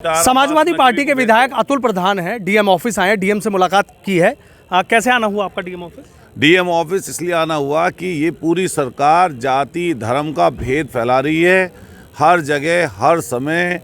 Samajwadi party के विधायक अतुल प्रधान हैं, डीएम ऑफिस आए हैं, डीएम से मुलाकात की है। कैसे आना हुआ आपका डीएम ऑफिस? डीएम ऑफिस इसलिए आना हुआ कि ये पूरी सरकार जाति धर्म का भेद फैला रही है। हर जगह हर समय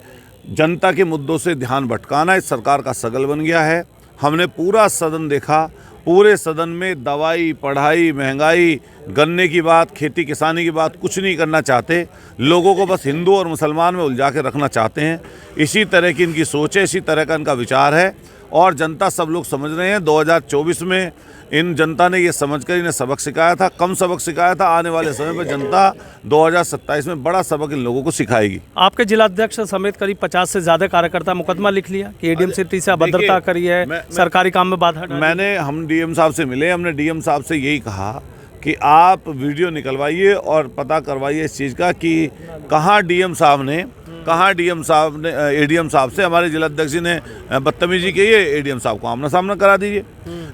जनता के मुद्दों से ध्यान भटकाना इस सरकार का सगल बन गया है। हमने पूरा सदन देखा, पूरे सदन में दवाई, पढ़ाई, महंगाई, गन्ने की बात, खेती किसानी की बात कुछ नहीं करना चाहते। लोगों को बस हिंदू और मुसलमान में उलझा के रखना चाहते हैं। इसी तरह की इनकी सोच है, इसी तरह का इनका विचार है और जनता सब लोग समझ रहे हैं। 2024 में इन जनता ने ये समझकर इन्हें सबक सिखाया था, कम सबक सिखाया था। आने वाले समय में जनता 2027 में बड़ा सबक इन लोगों को सिखाएगी। आपके जिलाध्यक्ष समेत करीब 50 से ज़्यादा कार्यकर्ता मुकदमा लिख लिया कि एडीएम सिटी से अभद्रता करी है, सरकारी काम में बाधा डाली। हम डीएम साहब से मिले, हमने डीएम साहब से यही कहा कि आप वीडियो निकलवाइए और पता करवाइए इस चीज़ का कि कहाँ डीएम साहब ने एडीएम साहब से हमारे जिलाध्यक्ष जी ने बदतमीजी की है, एडीएम साहब को आमना सामना करा दीजिए।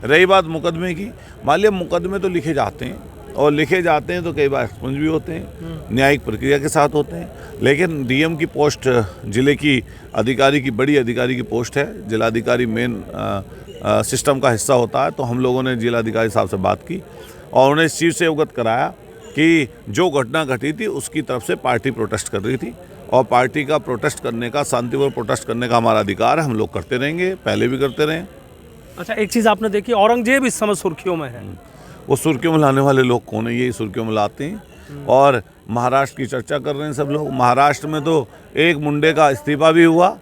रही बात मुकदमे की, मान लिया मुकदमे तो लिखे जाते हैं और लिखे जाते हैं तो कई बार एक्सपंज भी होते हैं, न्यायिक प्रक्रिया के साथ होते हैं। लेकिन डीएम की पोस्ट जिले की अधिकारी की, बड़ी अधिकारी की पोस्ट है। जिलाधिकारी मेन सिस्टम का हिस्सा होता है। तो हम लोगों ने जिलाधिकारी साहब से बात की और उन्हें इस चीज़ से अवगत कराया कि जो घटना घटी थी उसकी तरफ से पार्टी प्रोटेस्ट कर रही थी और पार्टी का प्रोटेस्ट करने का, शांतिपूर्ण प्रोटेस्ट करने का हमारा अधिकार है। हम लोग करते रहेंगे, पहले भी करते रहे। अच्छा, एक चीज़ आपने देखी, औरंगजेब इस समय सुर्खियों में है। वो सुर्खियों में लाने वाले लोग कौन है? यही सुर्खियों में लाते हैं। और महाराष्ट्र की चर्चा कर रहे हैं सब लोग। महाराष्ट्र में तो एक मुंडे का इस्तीफा भी हुआ,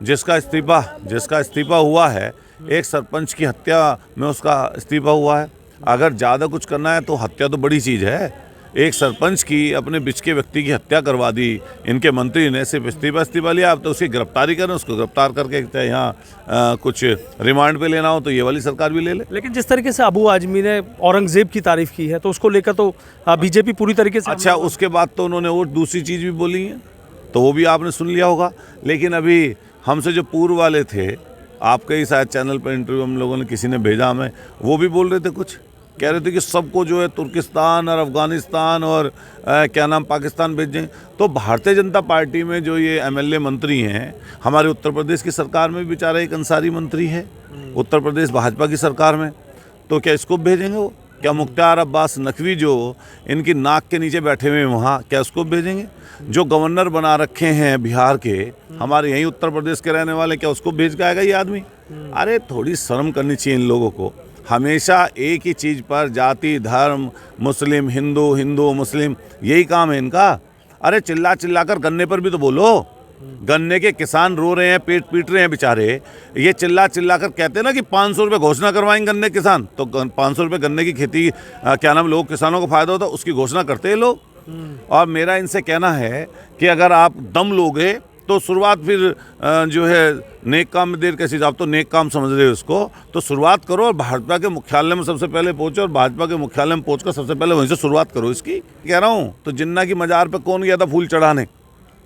जिसका इस्तीफा हुआ है, एक सरपंच की हत्या में उसका इस्तीफा हुआ है। अगर ज़्यादा कुछ करना है तो हत्या तो बड़ी चीज़ है। एक सरपंच की, अपने बीच के व्यक्ति की हत्या करवा दी इनके मंत्री ने, सिर्फ इस्तीफा लिया। अब तो उसकी गिरफ्तारी करें, उसको गिरफ्तार करके यहाँ कुछ रिमांड पे लेना हो तो ये वाली सरकार भी ले ले। लेकिन जिस तरीके से अबू आजमी ने औरंगजेब की तारीफ की है तो उसको लेकर तो बीजेपी पूरी तरीके से। अच्छा, उसके बाद तो उन्होंने वो दूसरी चीज़ भी बोली है तो वो भी आपने सुन लिया होगा। लेकिन अभी हमसे जो पूर्व वाले थे, आपके ही शायद चैनल पर इंटरव्यू हम लोगों ने, किसी ने भेजा हमें, वो भी बोल रहे थे, कुछ कह रहे थे कि सबको जो है तुर्किस्तान और अफ़गानिस्तान और पाकिस्तान भेजें। तो भारतीय जनता पार्टी में जो ये एमएलए मंत्री हैं, हमारे उत्तर प्रदेश की सरकार में भी बेचारा एक अंसारी मंत्री है, उत्तर प्रदेश भाजपा की सरकार में, तो क्या इसको भेजेंगे? वो क्या मुख्तार अब्बास नकवी जो इनकी नाक के नीचे बैठे हुए हैं वहाँ, क्या उसको भेजेंगे? जो गवर्नर बना रखे हैं बिहार के, हमारे यहीं उत्तर प्रदेश के रहने वाले, क्या उसको भेज के आएगा ये आदमी? अरे थोड़ी शर्म करनी चाहिए इन लोगों को। हमेशा एक ही चीज़ पर जाति धर्म, मुस्लिम हिंदू, हिंदू मुस्लिम, यही काम है इनका। अरे चिल्ला कर गन्ने पर भी तो बोलो। गन्ने के किसान रो रहे हैं, पेट पीट रहे हैं बेचारे। ये चिल्ला कर कहते हैं ना कि 500 रुपये घोषणा करवाएंगे गन्ने किसान, तो 500 रुपये गन्ने की खेती लोग किसानों को फ़ायदा होता है, उसकी घोषणा करते हैं लोग। और मेरा इनसे कहना है कि अगर आप दम लोगे तो शुरुआत फिर जो है नेक काम में देर कैसी, आप तो नेक काम समझ रहे हो उसको, तो शुरुआत करो और भाजपा के मुख्यालय में सबसे पहले पहुंचो और भाजपा के मुख्यालय में पहुंचकर सबसे पहले वहीं से शुरुआत करो इसकी। कह रहा हूँ, तो जिन्ना की मज़ार पे कौन गया था फूल चढ़ाने?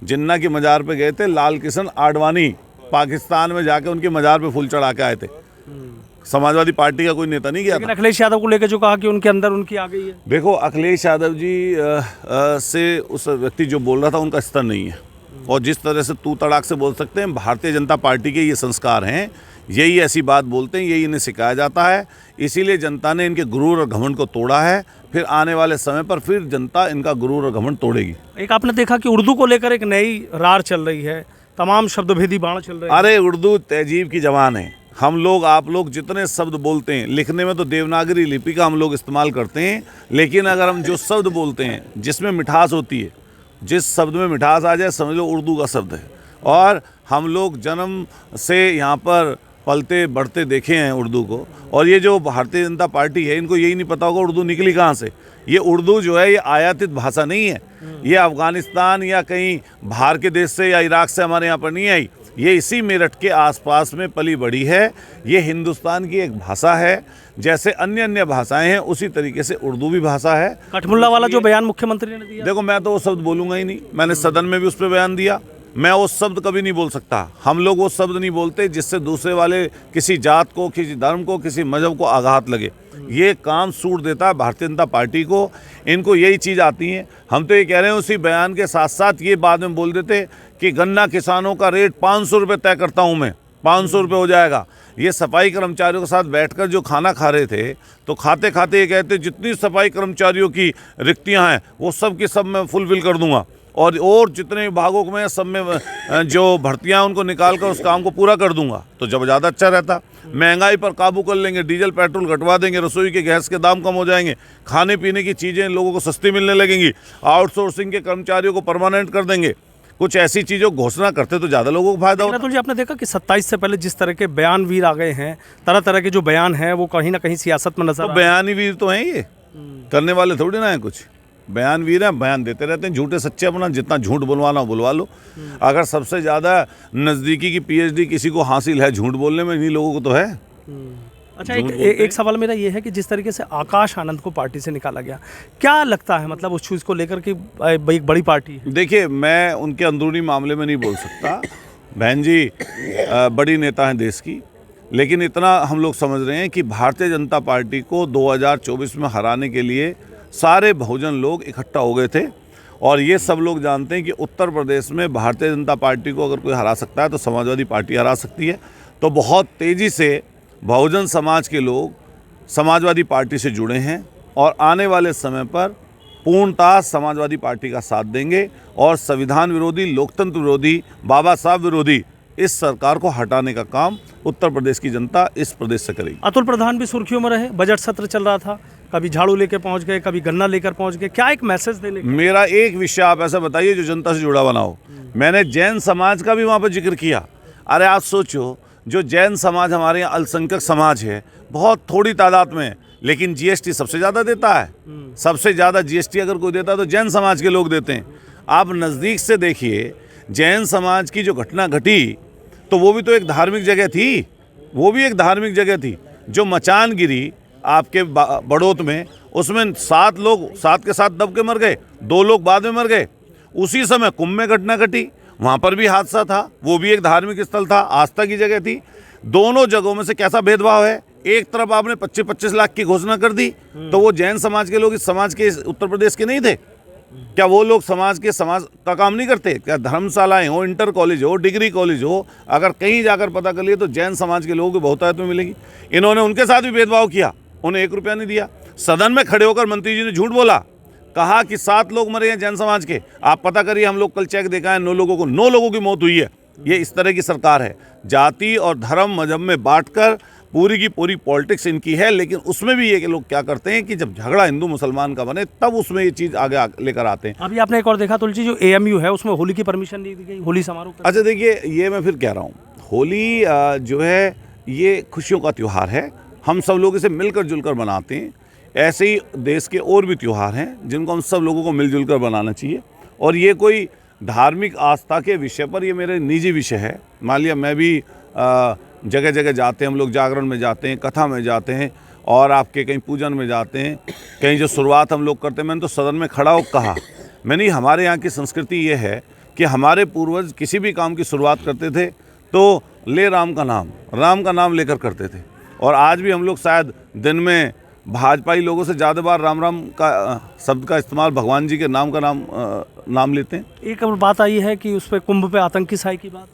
जिन्ना की मज़ार पे गए थे लाल कृष्ण आडवाणी, पाकिस्तान में जाके उनकी मज़ार पे फूल चढ़ा के आए थे। समाजवादी पार्टी का कोई नेता नहीं गया था। अखिलेश यादव को लेकर जो कहा कि उनके अंदर उनकी आ गई है। देखो, अखिलेश यादव जी से उस व्यक्ति जो बोल रहा था उनका स्तर नहीं है, और जिस तरह से तू तड़ाक से बोल सकते हैं, भारतीय जनता पार्टी के ये संस्कार हैं, यही ऐसी बात बोलते हैं, यही इन्हें सिखाया जाता है। इसीलिए जनता ने इनके गुरूर और घमंड को तोड़ा है। फिर आने वाले समय पर फिर जनता इनका गुरूर और घमंड तोड़ेगी। एक आपने देखा कि उर्दू को लेकर एक नई रार चल रही है, तमाम शब्दभेदी बाण चल रहे हैं। अरे उर्दू तहजीब की ज़बान है। हम लोग, आप लोग जितने शब्द बोलते हैं, लिखने में तो देवनागरी लिपि का हम लोग इस्तेमाल करते हैं, लेकिन अगर हम जो शब्द बोलते हैं जिसमें मिठास होती है, जिस शब्द में मिठास आ जाए, समझ लो उर्दू का शब्द है। और हम लोग जन्म से यहाँ पर पलते बढ़ते देखे हैं उर्दू को। और ये जो भारतीय जनता पार्टी है, इनको यही नहीं पता होगा उर्दू निकली कहाँ से। ये उर्दू जो है ये आयातित भाषा नहीं है, ये अफ़गानिस्तान या कहीं बाहर के देश से या इराक से हमारे यहाँ पर नहीं आई। ये इसी मेरठ के आसपास में पली बड़ी है। ये हिंदुस्तान की एक भाषा है, जैसे अन्य भाषाएं हैं उसी तरीके से उर्दू भी भाषा है। कठमुल्ला वाला जो बयान मुख्यमंत्री ने दिया, देखो मैं तो वो शब्द बोलूँगा ही नहीं। मैंने सदन में भी उस पर बयान दिया, मैं वो शब्द कभी नहीं बोल सकता। हम लोग वो शब्द नहीं बोलते जिससे दूसरे वाले किसी जात को, किसी धर्म को, किसी मजहब को आघात लगे। ये काम सूट देता है भारतीय जनता पार्टी को। इनको यही चीज़ आती है। हम तो ये कह रहे हैं, उसी बयान के साथ साथ ये बाद में बोल देते कि गन्ना किसानों का रेट 500 रुपये तय करता हूँ मैं, 500 रुपये हो जाएगा। ये सफाई कर्मचारियों के साथ बैठकर जो खाना खा रहे थे, तो खाते खाते ये कहते जितनी सफाई कर्मचारियों की रिक्तियां हैं वो सब की सब मैं फुलफिल कर दूंगा, और जितने विभागों में सब में जो भर्तियां उनको निकाल कर उस काम को पूरा कर दूंगा। तो जब ज़्यादा अच्छा रहता, महंगाई पर काबू कर लेंगे, डीजल पेट्रोल घटवा देंगे, रसोई के गैस के दाम कम हो जाएंगे, खाने पीने की चीज़ें लोगों को सस्ती मिलने लगेंगी, आउटसोर्सिंग के कर्मचारियों को परमानेंट कर देंगे। कुछ ऐसी चीज़ों घोषणा करते तो ज़्यादा लोगों को फायदा होता। अतुल जी, आपने देखा कि 27 से पहले जिस तरह के बयान वीर आ गए हैं, तरह तरह के जो बयान हैं वो कहीं ना कहीं सियासत में नजर तो बयानी वीर तो हैं, ये करने वाले थोड़ी ना है कुछ। बयान वीर हैं, बयान देते रहते हैं, झूठे सच्चे अपना जितना झूठ बुलवाना बुलवा लो। अगर सबसे ज़्यादा नज़दीकी की PhD किसी को हासिल है झूठ बोलने में, इन्हीं लोगों को तो है। अच्छा, एक सवाल मेरा ये है कि जिस तरीके से आकाश आनंद को पार्टी से निकाला गया, क्या लगता है मतलब उस चीज़ को लेकर कि एक बड़ी पार्टी है? देखिए, मैं उनके अंदरूनी मामले में नहीं बोल सकता। बहन जी बड़ी नेता हैं देश की, लेकिन इतना हम लोग समझ रहे हैं कि भारतीय जनता पार्टी को 2024 में हराने के लिए सारे बहुजन लोग इकट्ठा हो गए थे, और ये सब लोग जानते हैं कि उत्तर प्रदेश में भारतीय जनता पार्टी को अगर कोई हरा सकता है तो समाजवादी पार्टी हरा सकती है। तो बहुत तेज़ी से बहुजन समाज के लोग समाजवादी पार्टी से जुड़े हैं, और आने वाले समय पर पूर्णतः समाजवादी पार्टी का साथ देंगे, और संविधान विरोधी, लोकतंत्र विरोधी, बाबा साहब विरोधी इस सरकार को हटाने का काम उत्तर प्रदेश की जनता इस प्रदेश से करेगी। अतुल प्रधान भी सुर्खियों में रहे, बजट सत्र चल रहा था, कभी झाड़ू लेकर पहुंच गए, कभी गन्ना लेकर पहुंच गए, क्या एक मैसेज देने? मेरा एक विषय आप ऐसा बताइए जो जनता से जुड़ा बनाओ। मैंने जैन समाज का भी वहाँ पर जिक्र किया। अरे आप सोचो, जो जैन समाज हमारे यहाँ अल्पसंख्यक समाज है, बहुत थोड़ी तादाद में, लेकिन GST सबसे ज़्यादा देता है। सबसे ज़्यादा GST अगर कोई देता है तो जैन समाज के लोग देते हैं। आप नज़दीक से देखिए, जैन समाज की जो घटना घटी, तो वो भी तो एक धार्मिक जगह थी, वो भी एक धार्मिक जगह थी। जो मचान गिरी आपके बड़ौत में, उसमें 7 लोग साथ के साथ दब के मर गए, 2 लोग बाद में मर गए। उसी समय कुंभ में घटना घटी, वहाँ पर भी हादसा था, वो भी एक धार्मिक स्थल था, आस्था की जगह थी। दोनों जगहों में से कैसा भेदभाव है? एक तरफ आपने 25-25 लाख की घोषणा कर दी, तो वो जैन समाज के लोग इस समाज के, उत्तर प्रदेश के नहीं थे क्या? वो लोग समाज का काम नहीं करते क्या? धर्मशालाएं हो, इंटर कॉलेज हो, डिग्री कॉलेज हो, अगर कहीं जाकर पता कर लिए तो जैन समाज के लोगों की बहुतायत में मिलेगी। इन्होंने उनके साथ भी भेदभाव किया, उन्हें 1 रुपया नहीं दिया। सदन में खड़े होकर मंत्री जी ने झूठ बोला, कहा कि 7 लोग मरे हैं जैन समाज के। आप पता करिए, हम लोग कल चेक देखा है, 9 लोगों की मौत हुई है। ये इस तरह की सरकार है, जाति और धर्म मजहब में बांटकर पूरी की पूरी पॉलिटिक्स इनकी है। लेकिन उसमें भी ये लोग क्या करते हैं कि जब झगड़ा हिंदू मुसलमान का बने तब उसमें ये चीज़ आगे लेकर आते हैं। अभी आपने एक और देखा तुलसी, जो AMU है उसमें होली की परमिशन नहीं दी गई, होली समारोह। अच्छा देखिए, ये मैं फिर कह रहा हूँ, होली जो है ये खुशियों का त्यौहार है, हम सब लोग इसे मिलकर जुलकर मनाते हैं। ऐसे ही देश के और भी त्यौहार हैं जिनको हम सब लोगों को मिलजुल कर बनाना चाहिए। और ये कोई धार्मिक आस्था के विषय पर, ये मेरे निजी विषय है। मान लिया मैं भी जगह जगह जाते हैं, हम लोग जागरण में जाते हैं, कथा में जाते हैं, और आपके कहीं पूजन में जाते हैं, कहीं जो शुरुआत हम लोग करते हैं। मैंने तो सदन में खड़ा हो कहा, मैंने हमारे यहाँ की संस्कृति ये है कि हमारे पूर्वज किसी भी काम की शुरुआत करते थे तो ले राम का नाम लेकर करते थे। और आज भी हम लोग शायद दिन में भाजपाई लोगों से ज़्यादा बार राम का शब्द का इस्तेमाल, भगवान जी के नाम का नाम लेते हैं। एक और बात आई है कि उस पर कुंभ पे आतंकी साई की बात।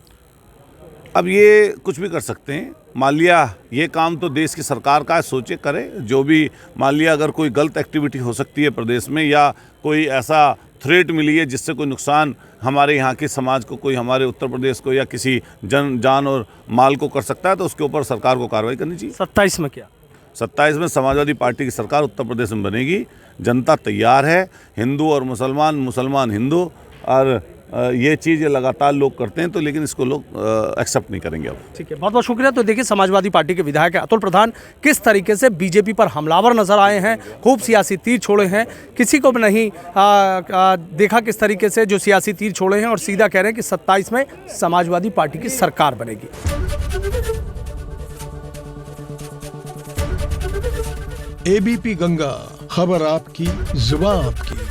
अब ये कुछ भी कर सकते हैं। मान लिया ये काम तो देश की सरकार का है, सोचे करे जो भी। मान लिया अगर कोई गलत एक्टिविटी हो सकती है प्रदेश में, या कोई ऐसा थ्रेट मिली है जिससे कोई नुकसान हमारे यहाँ के समाज को, कोई हमारे उत्तर प्रदेश को या किसी जान और माल को कर सकता है, तो उसके ऊपर सरकार को कार्रवाई करनी चाहिए। 27 में क्या? 27 में समाजवादी पार्टी की सरकार उत्तर प्रदेश में बनेगी। जनता तैयार है, हिंदू और मुसलमान हिंदू, और ये चीज़ लगातार लोग करते हैं, तो लेकिन इसको लोग एक्सेप्ट नहीं करेंगे अब। ठीक है, बहुत बहुत शुक्रिया। तो देखिए, समाजवादी पार्टी के विधायक अतुल प्रधान किस तरीके से बीजेपी पर हमलावर नजर आए हैं, खूब सियासी तीर छोड़े हैं, किसी को भी नहीं देखा किस तरीके से जो सियासी तीर छोड़े हैं, और सीधा कह रहे हैं कि 27 में समाजवादी पार्टी की सरकार बनेगी। ABP गंगा, खबर आपकी, जुबान आपकी।